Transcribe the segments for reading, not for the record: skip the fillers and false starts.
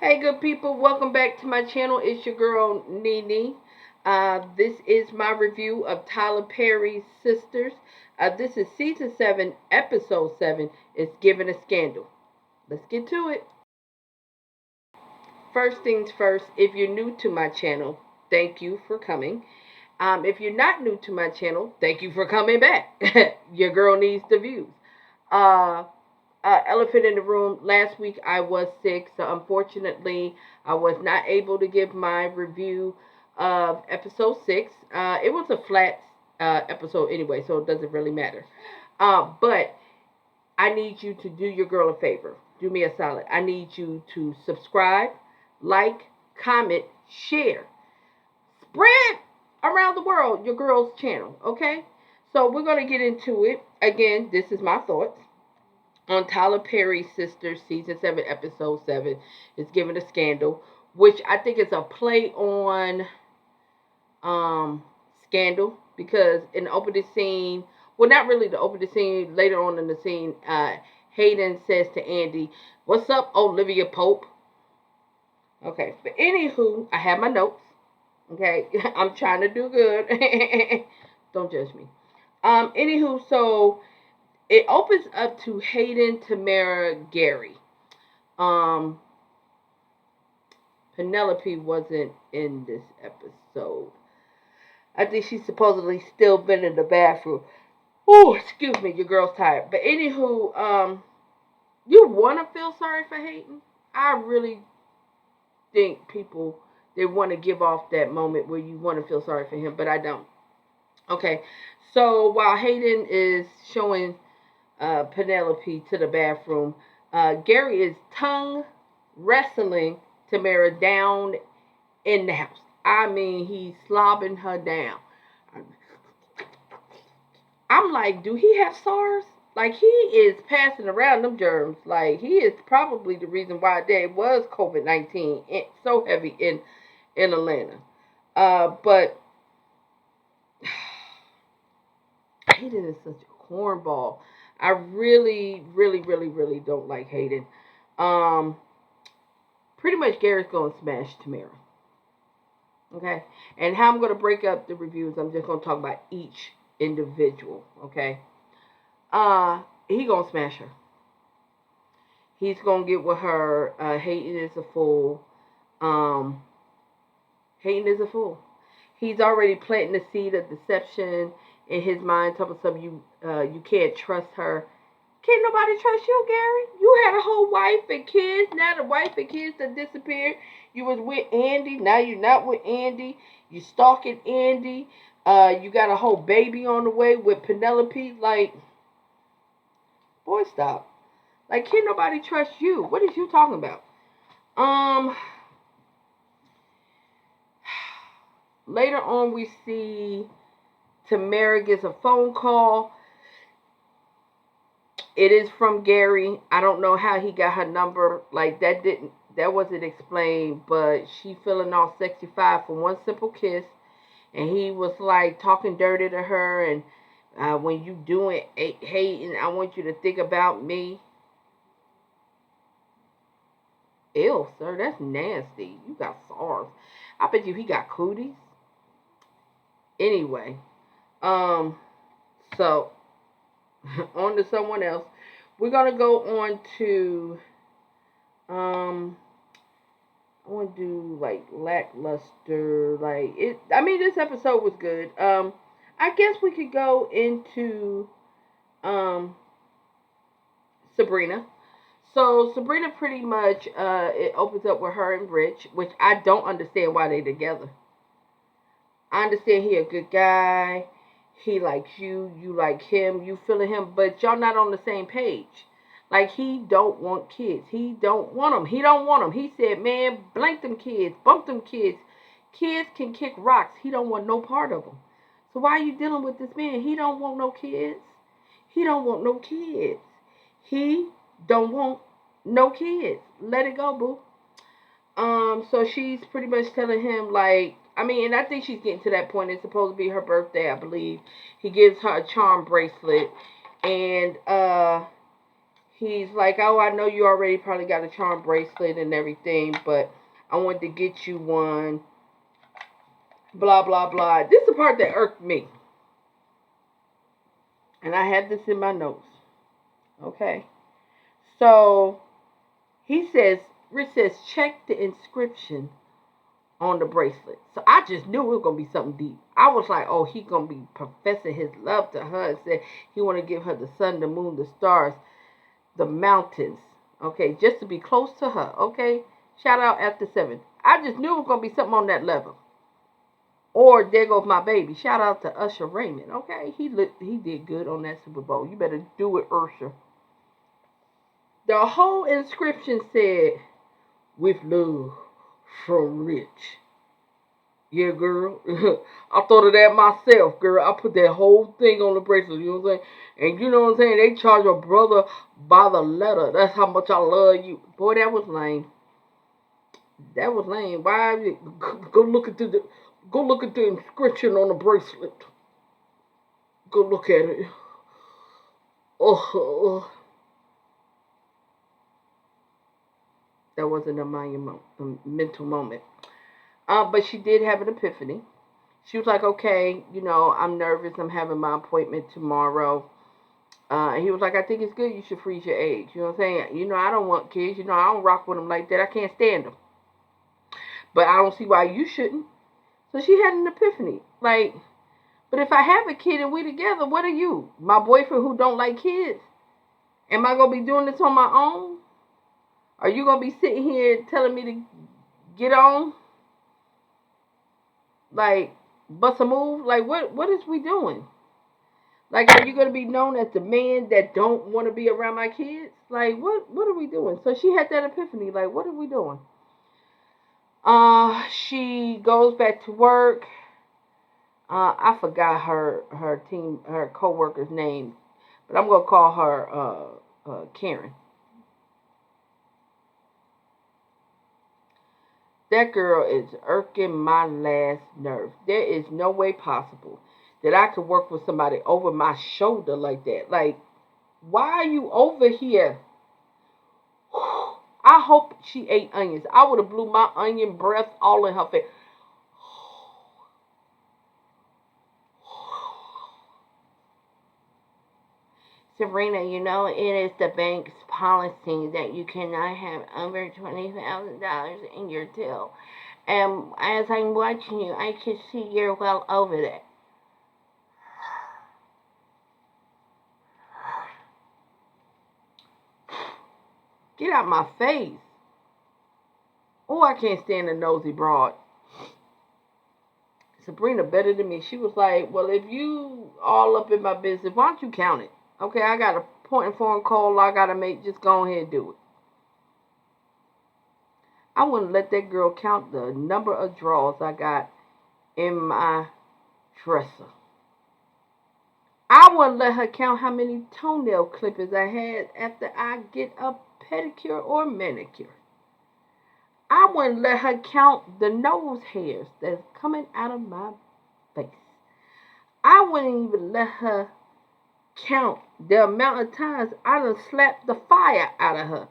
Hey, good people, welcome back to my channel. It's your girl Nene. This is my review of Tyler Perry's Sisters. This is season 7, episode 7. It's Given a Scandal. Let's get to it. First things first, if you're new to my channel, thank you for coming. If you're not new to my channel, thank you for coming back. Your girl needs the views. Uh, Elephant in the room. Last week I was sick, so unfortunately I was not able to give my review of episode 6. It was a flat episode anyway, so it doesn't really matter. But I need you to do your girl a favor. Do me a solid. I need you to subscribe, like, comment, share, spread around the world your girl's channel. Okay? So we're gonna get into it. Again, this is my thoughts on Tyler Perry's Sisters, season 7, episode 7. Is Given a Scandal, which I think is a play on Scandal, because in the opening scene, well, not really the opening scene, later on in the scene, Hayden says to Andy, "What's up, Olivia Pope?" Okay, but anywho, I have my notes. Okay, I'm trying to do good. Don't judge me. Anywho, so it opens up to Hayden, Tamara, Gary. Um, Penelope wasn't in this episode. I think she's supposedly still been in the bathroom. Oh, excuse me, your girl's tired. But anywho, you wanna feel sorry for Hayden? I really think people, they want to give off that moment where you want to feel sorry for him, but I don't. Okay, so while Hayden is showing Penelope to the bathroom, Gary is tongue wrestling Tamara down in the house. I mean, he's slobbing her down. I'm like, do he have SARS? Like, he is passing around them germs. Like, he is probably the reason why there was COVID-19 so heavy in Atlanta. But Hayden is such a cornball. I really, really, really, really don't like Hayden. Um, Pretty much Gary's going to smash Tamara. Okay? And how I'm going to break up the reviews, I'm just going to talk about each individual. Okay? He going to smash her. He's going to get with her. Hayden is a fool. Um, Hayden is a fool. He's already planting the seed of deception in his mind. Talking something you can't trust her. Can't nobody trust you, Gary? You had a whole wife and kids. Now the wife and kids that disappeared. You was with Andy. Now you're not with Andy. You stalking Andy. You got a whole baby on the way with Penelope. Like, boy, stop. Like, can't nobody trust you? What is you talking about? Later on, we see Tamara gets a phone call. It is from Gary. I don't know how he got her number. Like, that wasn't explained. But she feeling all sexified for one simple kiss, and he was like talking dirty to her. And when you doing hating, I want you to think about me. Ew, sir, that's nasty. You got SARS. I bet you he got cooties. Anyway, so on to someone else. We're gonna go on to I want to do like lackluster. Like it. I mean, this episode was good. I guess we could go into um Sabrina. So Sabrina pretty much it opens up with her and Rich, which I don't understand why they together. I understand he a good guy. He likes you. You like him. You feeling him, but y'all not on the same page. Like, he don't want kids. He don't want them. He don't want them. He said, man, blank them kids, bump them kids. Kids can kick rocks. He don't want no part of them. So why are you dealing with this man? He don't want no kids. He don't want no kids. He don't want no kids. Let it go, boo. So she's pretty much telling him, like, I mean, and I think she's getting to that point. It's supposed to be her birthday, I believe. He gives her a charm bracelet, and He's like, oh, I know you already probably got a charm bracelet and everything, but I wanted to get you one. Blah, blah, blah. This is the part that irked me. And I had this in my notes. Okay. So he says, Rich says, check the inscription on the bracelet. So I just knew it was gonna be something deep. I was like, oh, he gonna be professing his love to her and said he wanna give her the sun, the moon, the stars, the mountains. Okay, just to be close to her. Okay. Shout out Ep7. I just knew it was gonna be something on that level. Or there goes my baby. Shout out to Usher Raymond. Okay, he did good on that Super Bowl. You better do it, Usher. The whole inscription said, "With love from Rich." Yeah, girl. I thought of that myself, girl. I put that whole thing on the bracelet. You know what I'm saying? And you know what I'm saying? They charge a brother by the letter. That's how much I love you. Boy, that was lame. That was lame. Why? Go look at the inscription on the bracelet. Go look at it. Oh, that wasn't a mental moment. But she did have an epiphany. She was like, okay, I'm nervous. I'm having my appointment tomorrow. And he was like, I think it's good you should freeze your eggs. You know what I'm saying? I don't want kids. I don't rock with them like that. I can't stand them. But I don't see why you shouldn't. So she had an epiphany. Like, but if I have a kid and we together, what are you? My boyfriend who don't like kids? Am I going to be doing this on my own? Are you going to be sitting here telling me to get on? Like, bust a move? Like, what is we doing? Like, are you going to be known as the man that don't want to be around my kids? Like, what are we doing? So she had that epiphany. Like, what are we doing? She goes back to work. I forgot her co-worker's name, but I'm gonna call her Karen. That girl is irking my last nerve. There is no way possible that I could work with somebody over my shoulder like that. Like, why are you over here? I hope she ate onions. I would have blew my onion breath all in her face. Sabrina, it is the bank's policy that you cannot have over $20,000 in your till. And as I'm watching you, I can see you're well over that. Get out my face. Oh, I can't stand a nosy broad. Sabrina better than me. She was like, well, if you all up in my business, why don't you count it? Okay, I got a important phone call I got to make. Just go ahead and do it. I wouldn't let that girl count the number of drawers I got in my dresser. I wouldn't let her count how many toenail clippers I had after I get a pedicure or manicure. I wouldn't let her count the nose hairs that's coming out of my face. I wouldn't even let her count the amount of times I done slapped the fire out of her.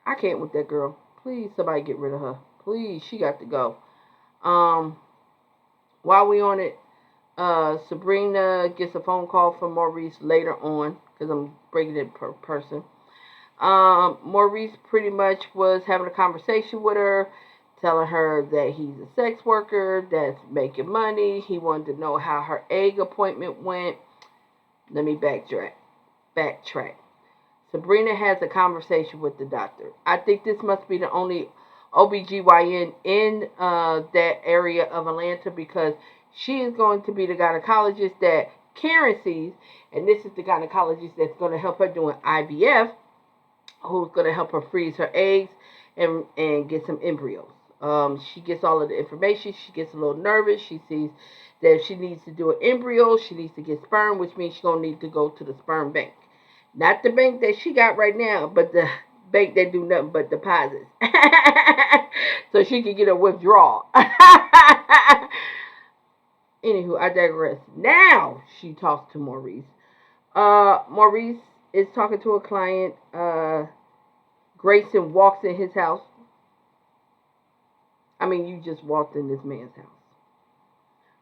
I can't with that girl. Please, somebody get rid of her. Please, she got to go. While we on it, Sabrina gets a phone call from Maurice later on, because I'm breaking it per person. Maurice pretty much was having a conversation with her, telling her that he's a sex worker that's making money. He wanted to know how her egg appointment went. Let me backtrack. Sabrina has a conversation with the doctor. I think this must be the only OBGYN in that area of Atlanta, because she is going to be the gynecologist that Karen sees, and this is the gynecologist that's going to help her doing IVF, who's going to help her freeze her eggs and get some embryos. She gets all of the information. She gets a little nervous. She sees that if she needs to do an embryo, she needs to get sperm, which means she's going to need to go to the sperm bank. Not the bank that she got right now, but the bank that do nothing but deposits. So she can get a withdrawal. Anywho, I digress. Now she talks to Maurice. Maurice is talking to a client. Grayson walks in his house. I mean, you just walked in this man's house.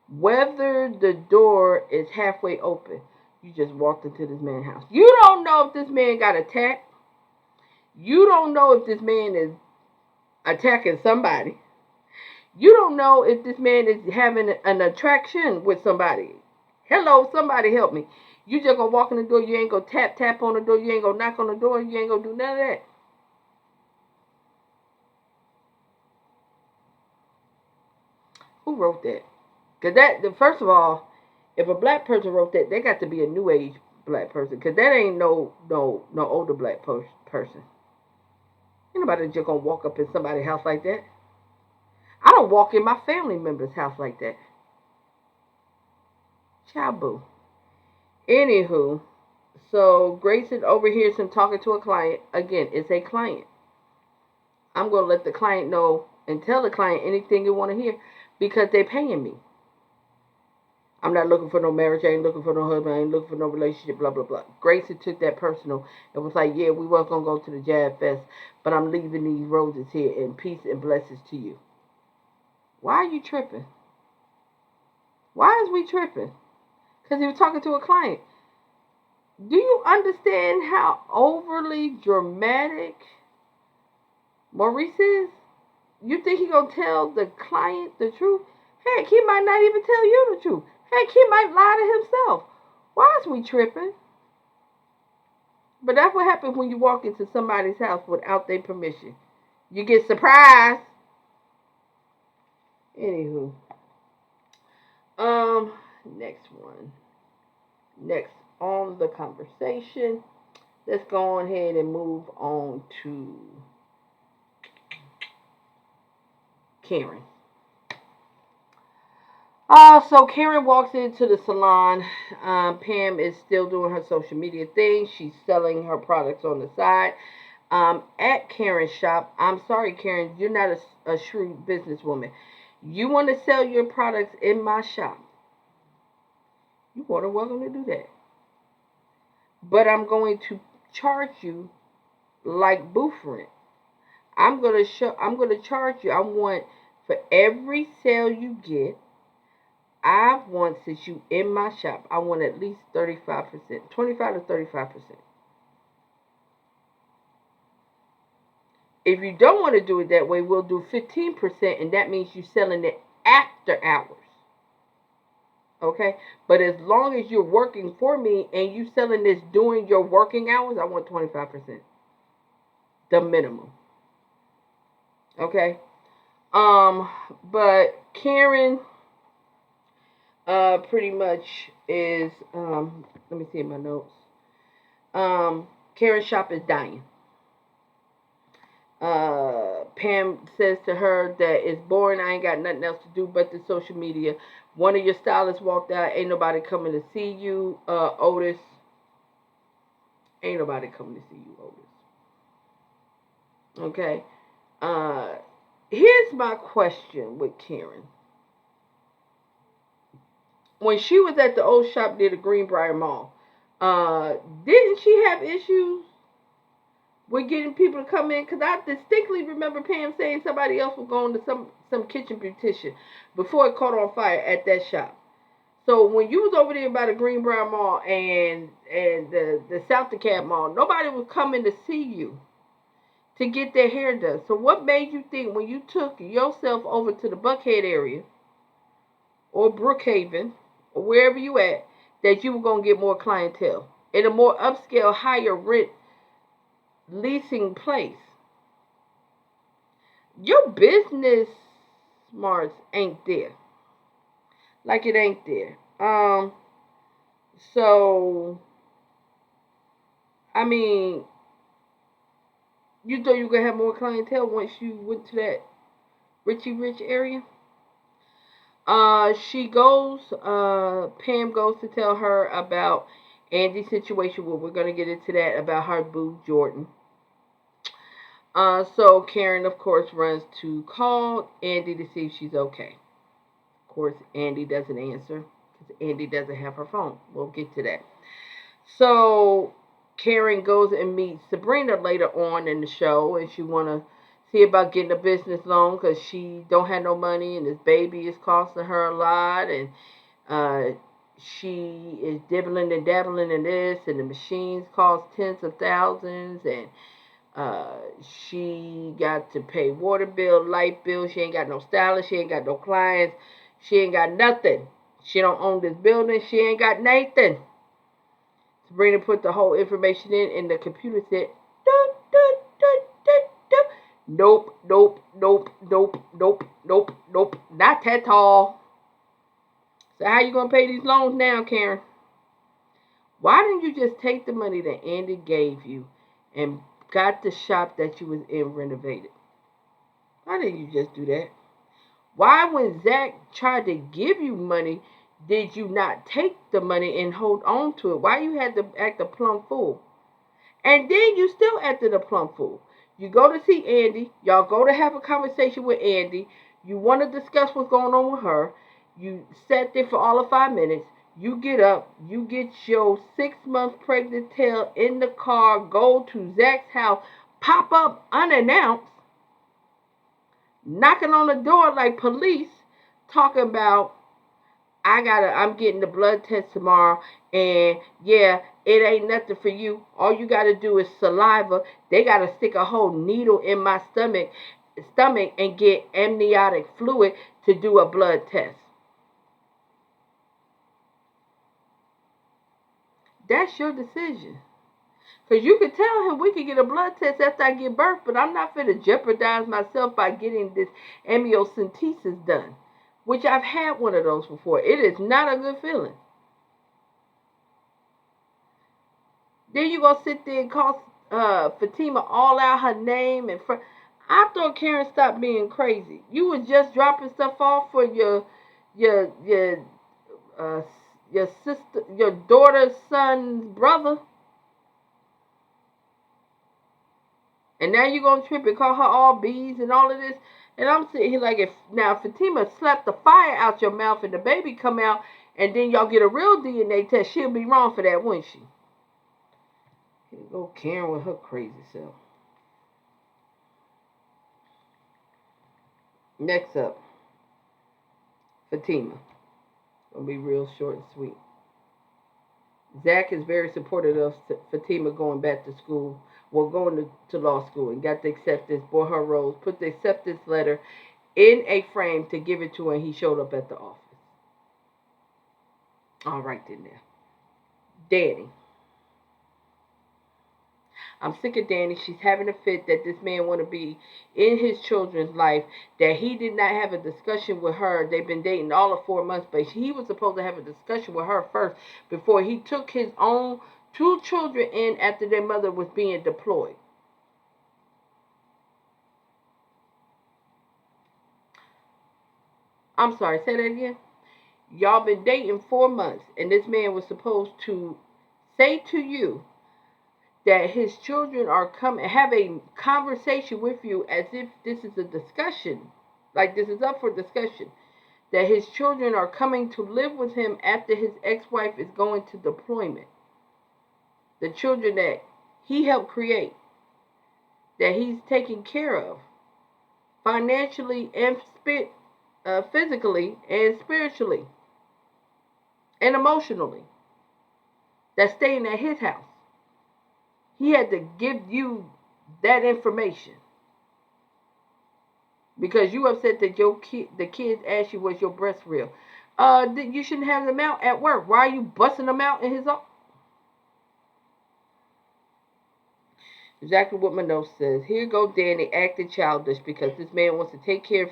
Whether the door is halfway open, you just walked into this man's house. You don't know if this man got attacked. You don't know if this man is attacking somebody. You don't know if this man is having an attraction with somebody. Hello, somebody help me. You just gonna walk in the door. You ain't gonna tap on the door. You ain't gonna knock on the door. You ain't gonna do none of that. Who wrote that? Cause first of all, if a black person wrote that, they got to be a new age black person. Cause that ain't no older black person. Ain't nobody just gonna walk up in somebody's house like that. I don't walk in my family member's house like that. Chaboo. Anywho, so Grayson overhears him talking to a client. Again, it's a client. I'm gonna let the client know and tell the client anything you want to hear because they're paying me. I'm not looking for no marriage. I ain't looking for no husband. I ain't looking for no relationship. Blah blah blah. Grayson took that personal and was like, "Yeah, we was gonna go to the Jazz Fest, but I'm leaving these roses here and peace and blessings to you." Why are you tripping? Why is we tripping? Because he was talking to a client. Do you understand how overly dramatic Maurice is? You think he gonna tell the client the truth? Heck, he might not even tell you the truth. Heck, he might lie to himself. Why is we tripping? But that's what happens when you walk into somebody's house without their permission. You get surprised. Anywho. Next one. Next on the conversation. Let's go on ahead and move on to Karen. So Karen walks into the salon. Pam is still doing her social media thing. She's selling her products on the side. At Karen's shop, I'm sorry, Karen, you're not a shrewd businesswoman. You want to sell your products in my shop. You're more than welcome to do that. But I'm going to charge you like booth rent. I'm gonna charge you. I want for every sale you get, I want, since you in my shop, I want at least 35%, 25 to 35%. If you don't want to do it that way, we'll do 15%, and that means you're selling it after hours. Okay? But as long as you're working for me and you selling this during your working hours, I want 25%. The minimum. Okay? But Karen pretty much is let me see in my notes. Karen's shop is dying. Pam says to her that it's boring. I ain't got nothing else to do but the social media. One of your stylists walked out. Ain't nobody coming to see you, Otis. Ain't nobody coming to see you, Otis. Okay. Here's my question with Karen. When she was at the old shop near the Greenbrier Mall, didn't she have issues with getting people to come in? Because I distinctly remember Pam saying somebody else was going to some kitchen beautician before it caught on fire at that shop. So when you was over there by the Greenbrier Mall and the South DeKalb Mall, nobody was coming to see you to get their hair done. So what made you think when you took yourself over to the Buckhead area or Brookhaven or wherever you at that you were going to get more clientele in a more upscale, higher rent leasing place? Your business smarts ain't there. Like it ain't there. So I mean, you thought you were gonna have more clientele once you went to that Richie Rich area? Pam goes to tell her about Andy's situation. Well, we're gonna get into that about her boo Jordan. So Karen, of course, runs to call Andy to see if she's okay. Of course, Andy doesn't answer because Andy doesn't have her phone. We'll get to that. So Karen goes and meets Sabrina later on in the show, and she want to see about getting a business loan because she don't have no money, and this baby is costing her a lot, and uh, she is dibbling and dabbling in this, and the machines cost tens of thousands, and uh, she got to pay water bill, light bill. She ain't got no stylist. She ain't got no clients. She ain't got nothing. She don't own this building. She ain't got Nathan. Sabrina put the whole information in, and the computer said, dun, dun, dun, dun, dun. Nope, nope, nope, nope, nope, nope, nope. Not that tall. So how you gonna pay these loans now, Karen? Why didn't you just take the money that Andy gave you and got the shop that you was in renovated? Why didn't you just do that? Why, when Zach tried to give you money, did you not take the money and hold on to it? Why you had to act a plumb fool? And then you still acted a plumb fool. You go to see Andy. Y'all go to have a conversation with Andy. You want to discuss what's going on with her. You sat there for all of 5 minutes. You get up. You get your 6 month pregnant tail in the car. Go to Zach's house. Pop up unannounced. Knocking on the door like police. Talking about, I'm getting the blood test tomorrow, and yeah, it ain't nothing for you. All you gotta do is saliva. They gotta stick a whole needle in my stomach and get amniotic fluid to do a blood test. That's your decision. Cause you could tell him we could get a blood test after I give birth, but I'm not gonna jeopardize myself by getting this amniocentesis done, which I've had one of those before. It is not a good feeling. Then you gonna sit there and call Fatima all out her name and I thought Karen stopped being crazy. You was just dropping stuff off for your your uh your sister, your daughter's son's brother, and now you gonna trip and call her all bees and all of this. And I'm sitting here like, if now Fatima slapped the fire out your mouth and the baby come out, and then y'all get a real DNA test, she'll be wrong for that, wouldn't she? Here go Karen with her crazy self. Next up, Fatima. Gonna be real short and sweet. Zach is very supportive of Fatima going back to school, well, going to law school, and got the acceptance, bought her rose, put the acceptance letter in a frame to give it to her, and he showed up at the office. All right then now. Danny. I'm sick of Danny. She's having a fit that this man want to be in his children's life, that he did not have a discussion with her. They've been dating all of 4 months, but he was supposed to have a discussion with her first before he took his own two children in after their mother was being deployed. I'm sorry, say that again. Y'all been dating 4 months, and this man was supposed to say to you that his children are coming, have a conversation with you as if this is a discussion, like this is up for discussion, that his children are coming to live with him after his ex-wife is going to deployment. The children that he helped create, that he's taking care of, financially and physically and spiritually and emotionally, that's staying at his house. He had to give you that information because you upset that the kids asked you was your breast real. You shouldn't have them out at work. Why are you busting them out in his office? Exactly what my note says. Here go Danny acting childish because this man wants to take care of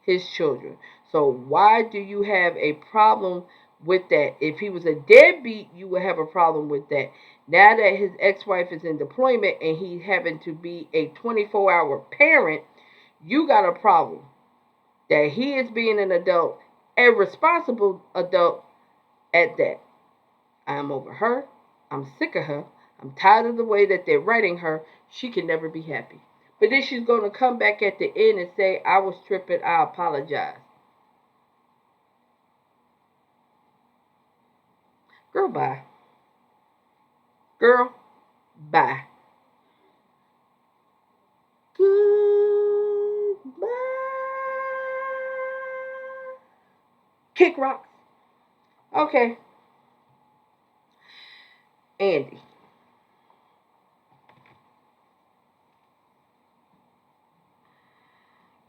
his children. So why do you have a problem with that? If he was a deadbeat, you would have a problem with that. Now that his ex-wife is in deployment and he's having to be a 24-hour parent, you got a problem. That he is being an adult, a responsible adult at that. I'm over her. I'm sick of her. I'm tired of the way that they're writing her. She can never be happy. But then she's going to come back at the end and say, I was tripping. I apologize. Girl, bye. Girl, Bye. Goodbye. Kick rocks. Okay. Andy.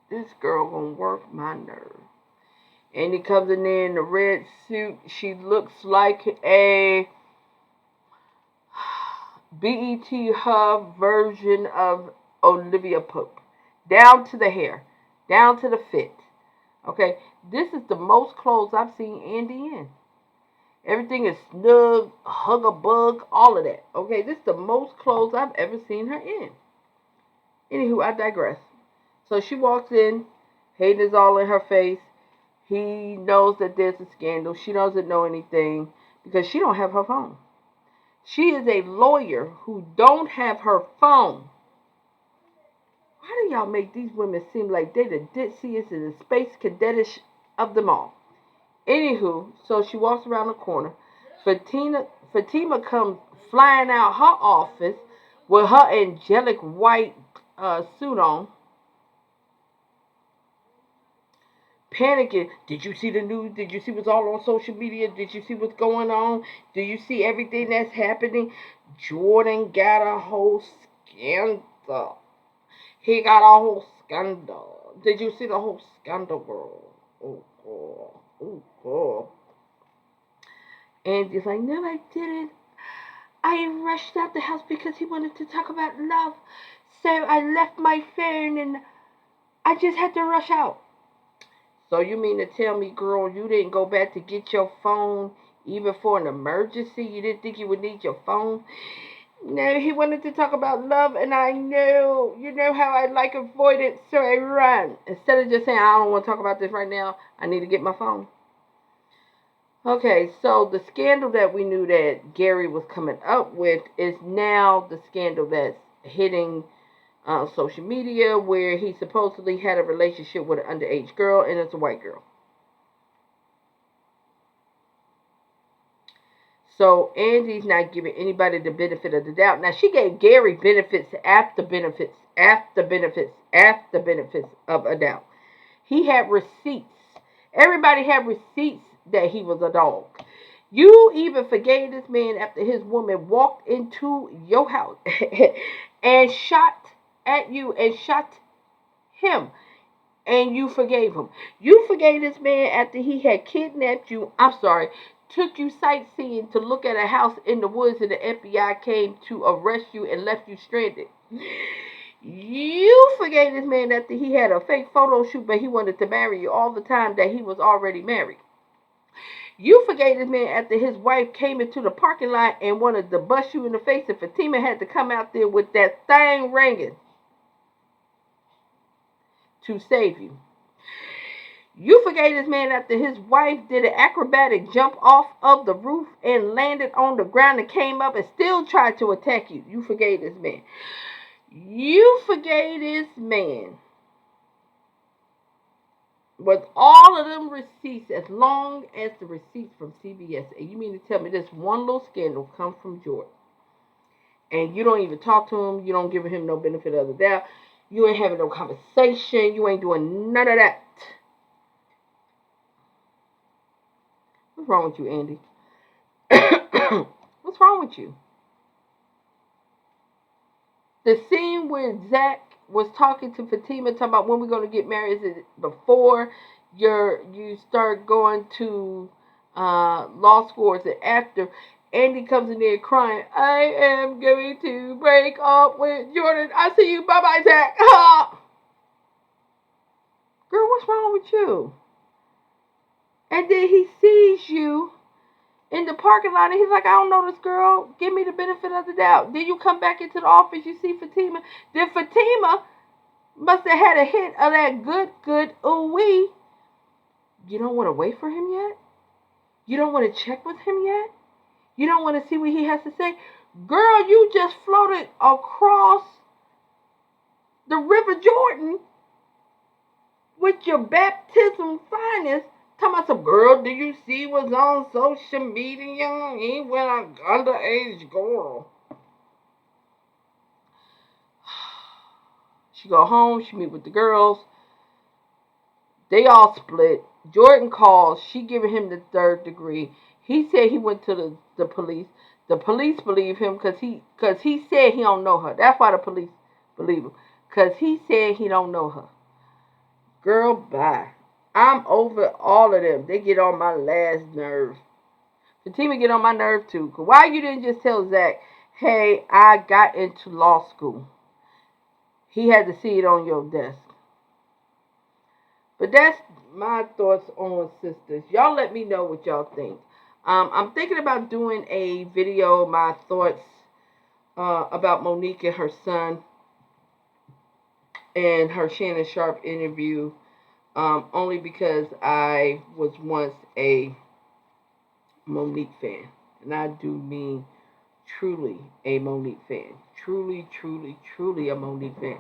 This girl gonna work my nerve. Andy comes in there in a red suit. She looks like a BET Hub version of Olivia Pope. Down to the hair, down to the fit. Okay, this is the most clothes I've seen Andy in. Everything is snug, hug a bug, all of that. Okay, this is the most clothes I've ever seen her in. Anywho, I digress. So she walks in, Hayden is all in her face. He knows that there's a scandal. She doesn't know anything because she don't have her phone. She is a lawyer who don't have her phone. Why do y'all make these women seem like they the ditziest and the space cadetish of them all? Anywho, so she walks around the corner. Fatima comes flying out her office with her angelic white suit on, panicking. Did you see the news? Did you see what's all on social media? Did you see what's going on? Do you see everything that's happening? Jordan got a whole scandal. He got a whole scandal. Did you see the whole scandal, girl? Oh, girl. Oh, girl. And he's like, no, I didn't. I rushed out the house because he wanted to talk about love. So I left my phone and I just had to rush out. So you mean to tell me, girl, you didn't go back to get your phone even for an emergency? You didn't think you would need your phone? No, he wanted to talk about love, and I know, you know how I like avoidance, so I run. Instead of just saying, I don't want to talk about this right now, I need to get my phone. Okay, so the scandal that we knew that Gary was coming up with is now the scandal that's hitting social media, where he supposedly had a relationship with an underage girl, and it's a white girl. So Andy's not giving anybody the benefit of the doubt. Now she gave Gary benefits after benefits after benefits after benefits of a doubt. He had receipts. Everybody had receipts that he was a dog. You even forgave this man after his woman walked into your house and shot at you and shot him. And you forgave him. You forgave this man after he had kidnapped you. I'm sorry, took you sightseeing to look at a house in the woods, and the FBI came to arrest you and left you stranded. You forgave this man after he had a fake photo shoot, but he wanted to marry you all the time that he was already married. You forgave this man after his wife came into the parking lot and wanted to bust you in the face, and Fatima had to come out there with that thing ringing to save you. You forgave this man after his wife did an acrobatic jump off of the roof and landed on the ground and came up and still tried to attack you. You forgave this man. You forgave this man with all of them receipts, as long as the receipts from CBS. And you mean to tell me this one little scandal come from Jordan, and you don't even talk to him, you don't give him no benefit of the doubt, you ain't having no conversation, you ain't doing none of that. What's wrong with you, Andy? What's wrong with you? The scene where Zach was talking to Fatima, talking about when we're going to get married, is it before you start going to law school, or is it after? Andy comes in there crying, I am going to break up with Jordan. I see you. Bye-bye, Zach. Girl, what's wrong with you? And then he sees you in the parking lot, and he's like, I don't know this girl. Give me the benefit of the doubt. Then you come back into the office, you see Fatima. Then Fatima must have had a hit of that good ooh-wee. You don't want to wait for him yet? You don't want to check with him yet? You don't want to see what he has to say? Girl, you just floated across the River Jordan with your baptism finest. Talking about some girl, do you see what's on social media? He went an underage girl. She go home. She meet with the girls. They all split. Jordan calls. She giving him the third degree. He said he went to the police. The police believe him because he said he don't know her. That's why the police believe him. Because he said he don't know her. Girl, bye. I'm over all of them. They get on my last nerve. Fatima get on my nerve too. Cause why you didn't just tell Zach, hey, I got into law school. He had to see it on your desk. But that's my thoughts on Sistas. Y'all let me know what y'all think. I'm thinking about doing a video, my thoughts about Monique and her son and her Shannon Sharp interview. Only because I was once a Monique fan. And I do mean truly a Monique fan. Truly, truly, truly a Monique fan.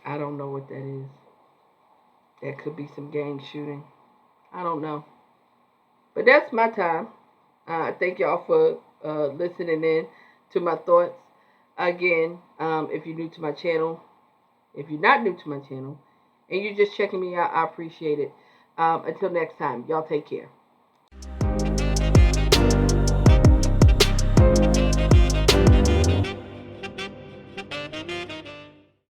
I don't know what that is. That could be some gang shooting. I don't know. But that's my time. Thank y'all for listening in to my thoughts. Again, if you're new to my channel, if you're not new to my channel, and you're just checking me out, I appreciate it. Until next time, y'all take care.